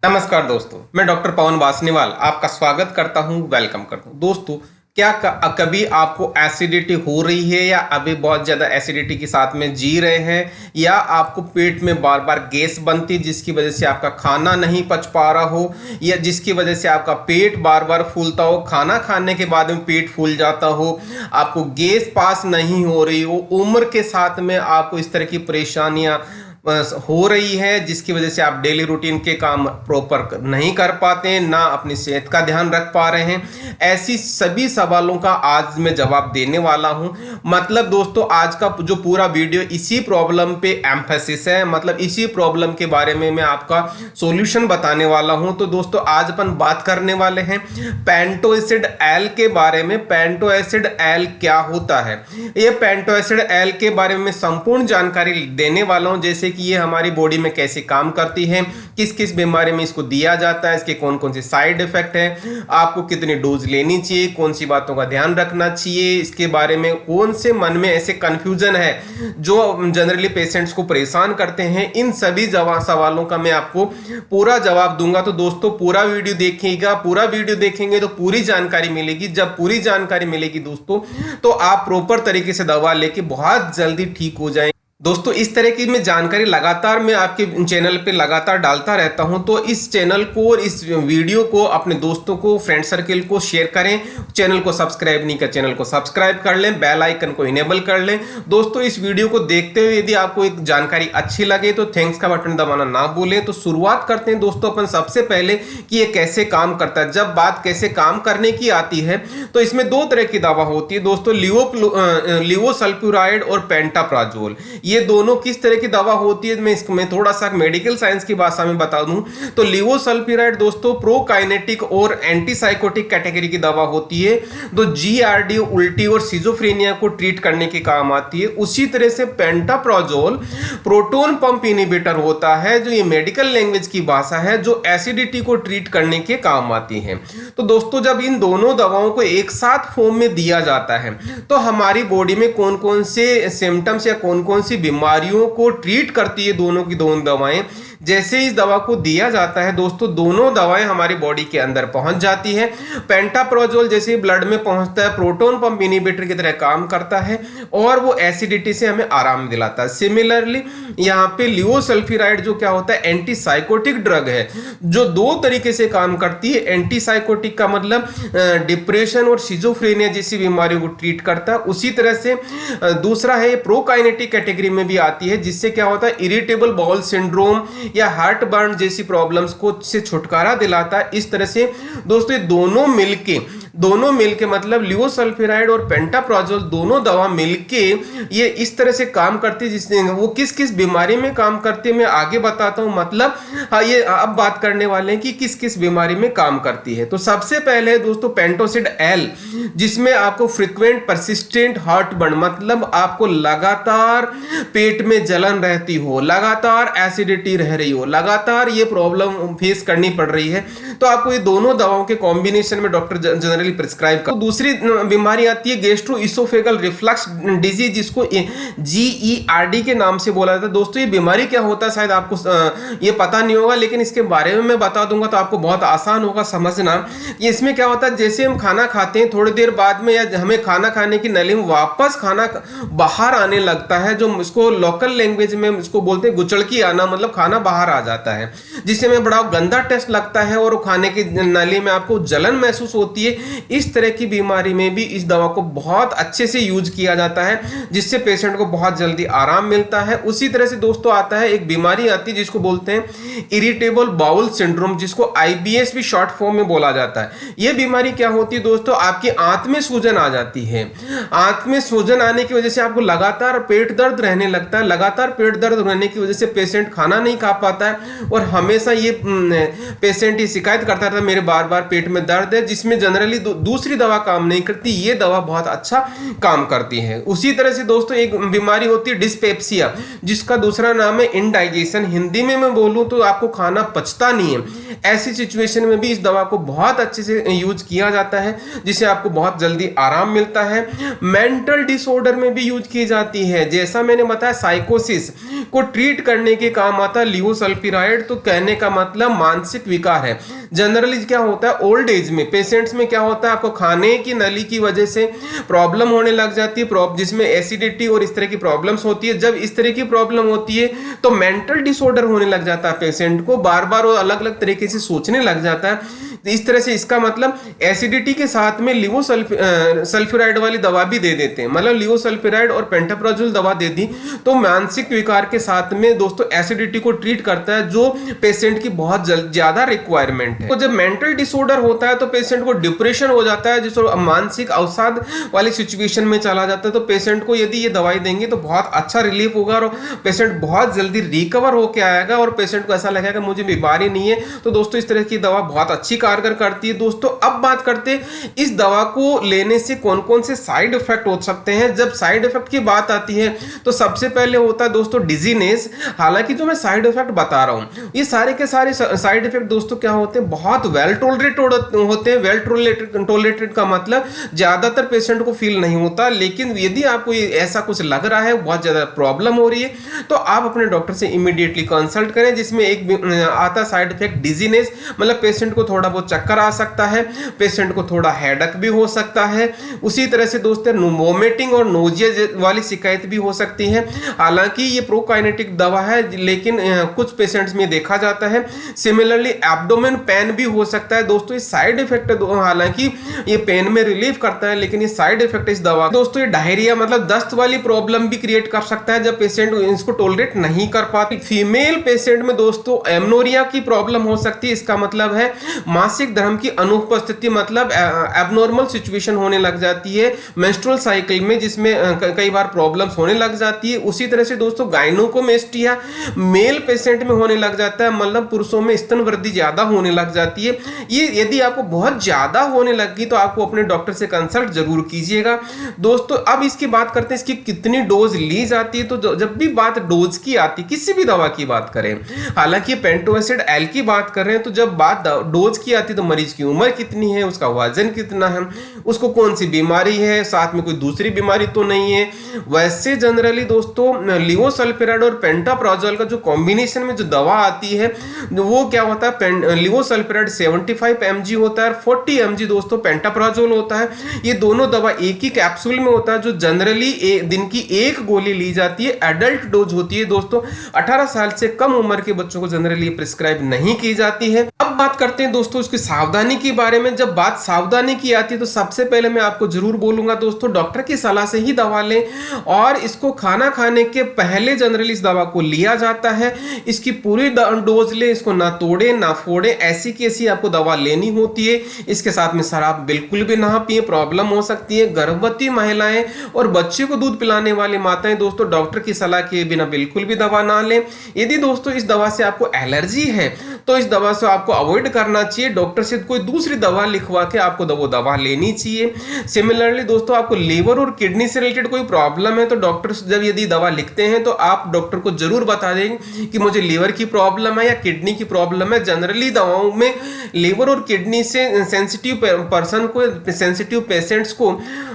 नमस्कार दोस्तों, मैं डॉक्टर पवन वासनीवाल आपका स्वागत करता हूं, वेलकम करता हूं। दोस्तों, क्या कभी आपको एसिडिटी हो रही है या अभी बहुत ज़्यादा एसिडिटी के साथ में जी रहे हैं, या आपको पेट में बार बार गैस बनती जिसकी वजह से आपका खाना नहीं पच पा रहा हो, या जिसकी वजह से आपका पेट बार बार फूलता हो, खाना खाने के बाद में पेट फूल जाता हो, आपको गैस पास नहीं हो रही हो, उम्र के साथ में आपको इस तरह की परेशानियां हो रही है जिसकी वजह से आप डेली रूटीन के काम प्रॉपर नहीं कर पाते हैं, ना अपनी सेहत का ध्यान रख पा रहे हैं। ऐसी सभी सवालों का आज मैं जवाब देने वाला हूं। मतलब दोस्तों, आज का जो पूरा वीडियो इसी प्रॉब्लम पे एम्फेसिस है, मतलब इसी प्रॉब्लम के बारे में मैं आपका सॉल्यूशन बताने वाला हूं। तो दोस्तों, आज अपन बात करने वाले हैं पेंटो एसिड एल के बारे में। पेंटो एसिड एल क्या होता है, ये पेंटो एसिड एल के बारे में संपूर्ण जानकारी देने वाला हूं, जैसे कि ये हमारी बॉडी में कैसे काम करती है, किस किस बीमारी में इसको दिया जाता है, इसके कौन कौन से साइड इफेक्ट है, आपको कितनी डोज लेनी चाहिए, कौन सी बातों का ध्यान रखना चाहिए, इसके बारे में कौन से मन में ऐसे कंफ्यूजन है जो जनरली पेशेंट्स को परेशान करते हैं, इन सभी सवालों का मैं आपको पूरा जवाब दूंगा। तो दोस्तों, पूरा वीडियो देखिएगा। पूरा वीडियो देखेंगे तो पूरी जानकारी मिलेगी। जब पूरी जानकारी मिलेगी दोस्तों, तो आप प्रॉपर तरीके से दवा लेके बहुत जल्दी ठीक हो जाएंगे। दोस्तों, इस तरह की मैं जानकारी लगातार मैं आपके चैनल पे लगातार डालता रहता हूं, तो इस चैनल को और इस वीडियो को अपने दोस्तों को, फ्रेंड सर्किल को शेयर करें। चैनल को सब्सक्राइब नहीं कर, चैनल को सब्सक्राइब कर लें, बेल आइकन को इनेबल कर लें। दोस्तों, इस वीडियो को देखते हुए यदि आपको एक जानकारी अच्छी लगे तो थैंक्स का बटन दबाना ना भूलें। तो शुरुआत करते हैं दोस्तों अपन सबसे पहले कि ये कैसे काम करता है। जब बात कैसे काम करने की आती है तो इसमें दो तरह की दवा होती है दोस्तों, लिवोसल्फ्यूराइड और पेंटाप्राजोल। ये दोनों किस तरह की दवा होती है, मैं थोड़ा सा मेडिकल साइंस की भाषा में बता दूं तो लिवोसल्फ्यूराइड दोस्तों प्रोकाइनेटिक और एंटीसाइकोटिक कैटेगरी की दवा होती है, जो जीआरडी, उल्टी और सिजोफ्रेनिया को ट्रीट करने के काम आती है। उसी तरह से पेंटाप्राजोल प्रोटोन पंप इनहिबिटर होता है, जो ये मेडिकल लैंग्वेज की भाषा है, जो एसिडिटी को ट्रीट करने के काम आती है। तो दोस्तों, जब इन दोनों दवाओं को एक साथ फॉर्म में दिया जाता है तो हमारी बॉडी में कौन कौन से सिम्टम्स या कौन कौन सी बीमारियों को ट्रीट करती है दोनों की दोनों दवाएं, जैसे इस दवा को दिया जाता है दोस्तों, दोनों दवाएं हमारी बॉडी के अंदर पहुंच जाती है। पेंटाप्राजोल जैसे ब्लड में पहुंचता है, प्रोटोन पंप इनहिबिटर की तरह काम करता है और वो एसिडिटी से हमें आराम दिलाता है। सिमिलरली यहाँ पे लिवोसल्फ्यूराइड जो क्या होता है, एंटीसाइकोटिक ड्रग है, जो दो तरीके से काम करती है। एंटीसाइकोटिक का मतलब डिप्रेशन और सिजोफ्रेनिया जैसी बीमारियों को ट्रीट करता है। उसी तरह से दूसरा है प्रोकाइनेटिक कैटेगरी में भी आती है, जिससे क्या होता है, इरिटेबल बाउल सिंड्रोम या हार्ट बर्न जैसी प्रॉब्लम्स को से छुटकारा दिलाता है। इस तरह से दोस्तों दोनों मिलके मतलब लिवोसल्फ्यूराइड और पेंटाप्राजोल दोनों दवा मिलके ये इस तरह से काम करती है, जिससे वो किस किस बीमारी में काम करती है मैं आगे बताता हूं। मतलब ये अब बात करने वाले हैं कि किस किस बीमारी में काम करती है। तो सबसे पहले दोस्तों पेंटोसिड एल, जिसमें आपको फ्रीक्वेंट परसिस्टेंट हार्ट बर्न, मतलब आपको लगातार पेट में जलन रहती हो, लगातार एसिडिटी रह रही हो, लगातार ये प्रॉब्लम फेस करनी पड़ रही है, तो आपको ये दोनों दवाओं के कॉम्बिनेशन में डॉक्टर जनरली प्रिस्क्राइब कर। तो दूसरी बीमारी आती है गैस्ट्रोइसोफेगल रिफ्लक्स डिजीज, जिसको जीईआरडी के नाम से बोला जाता है। दोस्तों, ये बीमारी क्या होता है शायद आपको ये पता नहीं होगा, लेकिन इसके बारे में मैं बता दूंगा तो आपको बहुत आसान होगा समझना। इसमें क्या होता है, जैसे हम खाना खाते हैं, थोड़ी देर बाद में या हमें खाना खाने की नली में वापस खाना बाहर आने लगता है, जो इसको लोकल लैंग्वेज में इसको बोलते हैं गुचड़की आना, मतलब खाना बाहर आ जाता है, जिससे हमें बड़ा गंदा टेस्ट लगता है और खाने की नली में आपको जलन महसूस होती है। इस तरह की बीमारी में भी इस दवा को बहुत अच्छे से यूज किया जाता है, जिससे पेशेंट को बहुत जल्दी आराम मिलता है। उसी तरह से दोस्तों आता है एक बीमारी आती है जिसको बोलते हैं इरिटेबल बाउल सिंड्रोम, जिसको आईबीएस भी शॉर्ट फॉर्म में बोला जाता है। यह बीमारी क्या होती है दोस्तों, आपकी आंत में सूजन आ जाती है। आंत में सूजन आने की वजह से आपको लगातार पेट दर्द रहने लगता है। लगातार पेट दर्द रहने की वजह से पेशेंट खाना नहीं खा पाता है और हमेशा ये पेशेंट ये शिकायत करता रहता है, मेरे बार बार पेट में दर्द है, जिसमें जनरली दूसरी दवा काम नहीं करती, ये दवा बहुत अच्छा काम करती है। उसी तरह से दोस्तों एक बीमारी होती है डिस्पेप्सिया, जिसका दूसरा नाम है इंडाइजेशन। हिंदी में मैं बोलूं तो आपको खाना पचता नहीं है। ऐसी सिचुएशन में भी इस दवा को बहुत अच्छे से यूज किया जाता है, जिससे आपको बहुत जल्दी आराम मिलता है। मेंटल डिसऑर्डर में भी यूज की जाती है, जैसा मैंने बताया साइकोसिस को ट्रीट करने के काम आता है लिवोसल्फिराइड। तो कहने का मतलब मानसिक विकार है। जनरली क्या होता है ओल्ड एज में पेशेंट्स में क्या होता है, आपको खाने की नली की वजह से प्रॉब्लम होने लग जाती है, जिसमें एसिडिटी और इस तरह की प्रॉब्लम्स होती है। जब इस तरह की प्रॉब्लम होती है तो मेंटल डिसऑर्डर होने लग जाता है पेशेंट को, बार बार वो अलग अलग तरीके से सोचने लग जाता है। इस तरह से इसका मतलब एसिडिटी के साथ में लिवोसल्फिराइड वाली दवा भी दे देते हैं, मतलब लिवोसल्फिराइड और पेंटाप्राजोल दवा दे दी तो मानसिक विकार के साथ में दोस्तों एसिडिटी को ट्रीट करता है, जो पेशेंट की बहुत ज्यादा रिक्वायरमेंट है। तो जब मेंटल डिसऑर्डर होता है तो पेशेंट को डिप्रेशन हो जाता है, जिसको मानसिक अवसाद वाली सिचुएशन में चला जाता है। तो पेशेंट को यदि ये दवाई देंगे तो बहुत अच्छा रिलीफ होगा और पेशेंट बहुत जल्दी रिकवर होकर आएगा और पेशेंट को ऐसा लगेगा मुझे बीमारी नहीं है। तो दोस्तों इस तरह की दवा बहुत अच्छी कारगर करती है। दोस्तों अब बात करते हैं इस दवा को लेने से कौन कौन से साइड इफेक्ट हो सकते हैं। जब साइड इफेक्ट की बात आती है तो सबसे पहले होता है दोस्तों डिजीनेस। हालांकि जो मैं साइड इफेक्ट बता रहा हूं ये सारे के सारे साइड इफेक्ट दोस्तों क्या होते हैं, बहुत वेल टॉलरेटेड होते हैं। वेल टॉलरेटेड का मतलब ज्यादातर पेशेंट को फील नहीं होता, लेकिन यदि आपको ऐसा कुछ लग रहा है बहुत ज्यादा प्रॉब्लम हो रही है तो आप अपने डॉक्टर से इमीडिएटली कंसल्ट करें। जिसमें एक आता साइड इफेक्ट डिजीनेस, मतलब पेशेंट को थोड़ा बहुत चक्कर आ सकता है, पेशेंट को थोड़ा हेडेक भी हो सकता है। उसी तरह से दोस्तों वोमिटिंग और नोजिया वाली शिकायत भी हो सकती है। हालांकि ये प्रोकाइनेटिक दवा है लेकिन कुछ पेशेंट्स में देखा जाता है। सिमिलरली एब्डोमेन पेन भी हो सकता है। दोस्तों ये साइड इफेक्ट है, हालांकि ये पेन में रिलीफ करता है लेकिन ये साइड इफेक्ट इस दवा। दोस्तों ये डायरिया मतलब दस्त वाली प्रॉब्लम भी क्रिएट कर सकता है जब पेशेंट इसको टॉलरेट नहीं कर पाती। फीमेल पेशेंट में दोस्तों एमनोरिया की प्रॉब्लम हो सकती है। इसका मतलब है मासिक धर्म की अनुपस्थिति, मतलब एबनॉर्मल सिचुएशन होने लग जाती है मेंस्ट्रुअल साइकिल में, जिसमें कई बार प्रॉब्लम्स होने लग जाती है। उसी तरह से दोस्तों गायनोकोमेस्टिया मेल पेशेंट में होने लग जाता है, मतलब पुरुषों में स्तन वृद्धि ज्यादा होने लग जाती है। ये यदि आपको बहुत ज्यादा होने लगी तो आपको अपने डॉक्टर से कंसल्ट जरूर कीजिएगा। दोस्तों अब इसकी बात करते हैं इसकी कितनी डोज ली जाती है। तो जब भी बात डोज की आती, किसी भी दवा की बात करें, हालांकि पेंटोएसिड एल की बात कर रहे हैं, तो जब बात डोज की आती तो मरीज की उम्र कितनी है, उसका वजन कितना है, उसको कौन सी बीमारी है, साथ में कोई दूसरी बीमारी तो नहीं है। वैसे जनरली दोस्तों लिवोसल्फिराइड और पेंटाप्राजोल का जो कॉम्बिनेशन में जो दवा आती है वो क्या होता है, लिवोसल्फिराइड 75 mg होता है, 40 mg दोस्तों पेंटाप्राजोल होता है। ये दोनों दवा एक ही कैप्सूल में होता है, जो जनरली दिन की एक गोली ली जाती है। एडल्ट डोज होती है दोस्तों, 18 साल से कम उम्र के बच्चों को जनरली प्रिस्क्राइब नहीं की जाती है। अब बात करते हैं दोस्तों इसकी सावधानी के बारे में। जब बात सावधानी की आती है तो सबसे पहले मैं आपको जरूर बोलूंगा दोस्तों डॉक्टर की सलाह से ही दवा लें, और इसको खाना खाने के पहले जनरली इस दवा को लिया जाता है। इसकी पूरी डोज ले, इसको ना तोड़े ना फोड़े, ऐसी की ऐसी आपको दवा लेनी होती है। इसके साथ में शराब बिल्कुल भी ना पिए, प्रॉब्लम हो सकती है। गर्भवती महिलाएं और बच्चे को दूध पिलाने वाली माताएं दोस्तों डॉक्टर की सलाह के बिना बिल्कुल भी दवा ना लें। यदि दोस्तों इस दवा से आपको एलर्जी है तो इस दवा से आपको अवॉइड करना चाहिए, डॉक्टर से कोई दूसरी दवा लिखवा के आपको वो दवा लेनी चाहिए। सिमिलरली दोस्तों आपको लीवर और किडनी से रिलेटेड कोई प्रॉब्लम है तो डॉक्टर जब यदि दवा लिखते हैं तो आप डॉक्टर को जरूर बता देंगे कि मुझे लीवर की प्रॉब्लम है या किडनी की प्रॉब्लम है। जनरली दवाओं में लीवर और किडनी से सेंसिटिव पर्सन को, सेंसिटिव पेशेंट्स को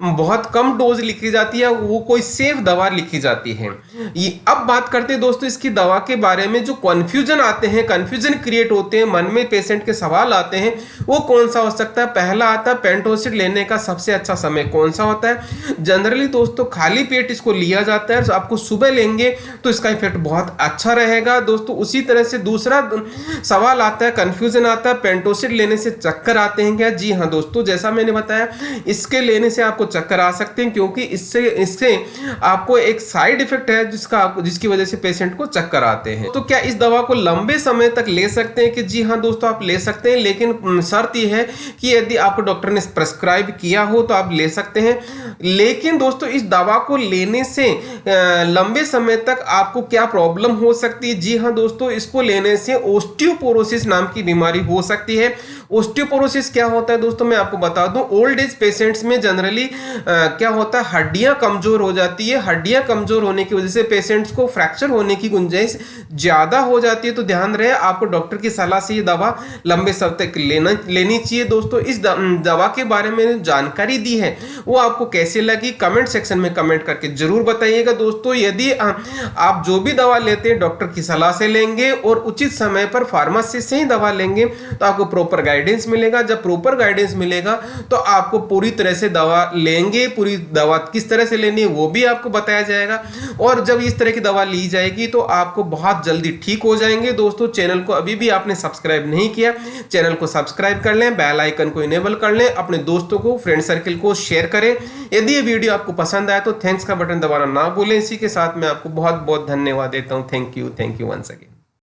बहुत कम डोज लिखी जाती है, वो कोई सेफ दवा लिखी जाती है। अब बात करते हैं दोस्तों इसकी दवा के बारे में। जो कंफ्यूजन आते हैं, कंफ्यूजन क्रिएट होते हैं, मन में पेशेंट के सवाल आते हैं, वो कौन सा हो सकता है। पहला आता है पेंटोसिड लेने का सबसे अच्छा समय कौन सा होता है। जनरली दोस्तों खाली पेट इसको लिया जाता है, तो आपको सुबह लेंगे तो इसका इफेक्ट बहुत अच्छा रहेगा दोस्तों। उसी तरह से दूसरा सवाल आता है, कंफ्यूजन आता है, पेंटोसिड लेने से चक्कर आते हैं क्या। जी हाँ दोस्तों, जैसा मैंने बताया इसके लेने से आपको चक्कर आ सकते हैं, क्योंकि इससे आपको एक साइड इफेक्ट है जिसकी वजह से पेशेंट को चक्कर आते हैं। तो क्या इस दवा को लंबे समय तक ले सकते हैं कि जी हाँ दोस्तों दोस्तों आप ले सकते हैं, लेकिन शर्त यह है कि यदि आपको डॉक्टर ने प्रेस्क्राइब किया हो तो आप ले सकते हैं। लेकिन दोस्तों इस दवा को लेने से लंबे समय तक आपको क्या प्रॉब्लम हो सकती है? जी हाँ दोस्तों, इसको लेने से ओस्टियोपोरोसिस नाम की बीमारी हो सकती है। ओस्टियोपोरोसिस क्या होता है दोस्तों, मैं आपको बता दूं, ओल्ड एज पेशेंट्स में जनरली क्या होता है, हड्डियां कमजोर हो जाती है। हड्डियां कमजोर होने की वजह से पेशेंट्स को फ्रैक्चर होने की गुंजाइश ज्यादा हो जाती है। तो ध्यान रहे, आपको डॉक्टर की सलाह से ये दवा लंबे समय तक लेनी चाहिए। दोस्तों इस दवा के बारे में जानकारी दी है वो आपको कैसे लगी, कमेंट सेक्शन में कमेंट करके जरूर बताइएगा। दोस्तों यदि आप जो भी दवा लेते हैं डॉक्टर की सलाह से लेंगे और उचित समय पर फार्मेसी से ही दवा लेंगे तो आपको प्रॉपर गाइडेंस मिलेगा। जब प्रॉपर गाइडेंस मिलेगा तो आपको पूरी तरह से दवा लेंगे, पूरी दवा किस तरह से लेनी है वो भी आपको बताया जाएगा। और जब इस तरह की दवा ली जाएगी तो आपको बहुत जल्दी ठीक हो जाएंगे। दोस्तों चैनल को अभी भी आपने सब्सक्राइब नहीं किया, चैनल को सब्सक्राइब कर लें, बेल आइकन को इनेबल कर लें, अपने दोस्तों को, फ्रेंड सर्किल को शेयर करें। यदि ये वीडियो आपको पसंद आया तो थैंक्स का बटन दबाना ना भूलें। इसी के साथ मैं आपको बहुत बहुत धन्यवाद देता हूं। Thank you once again.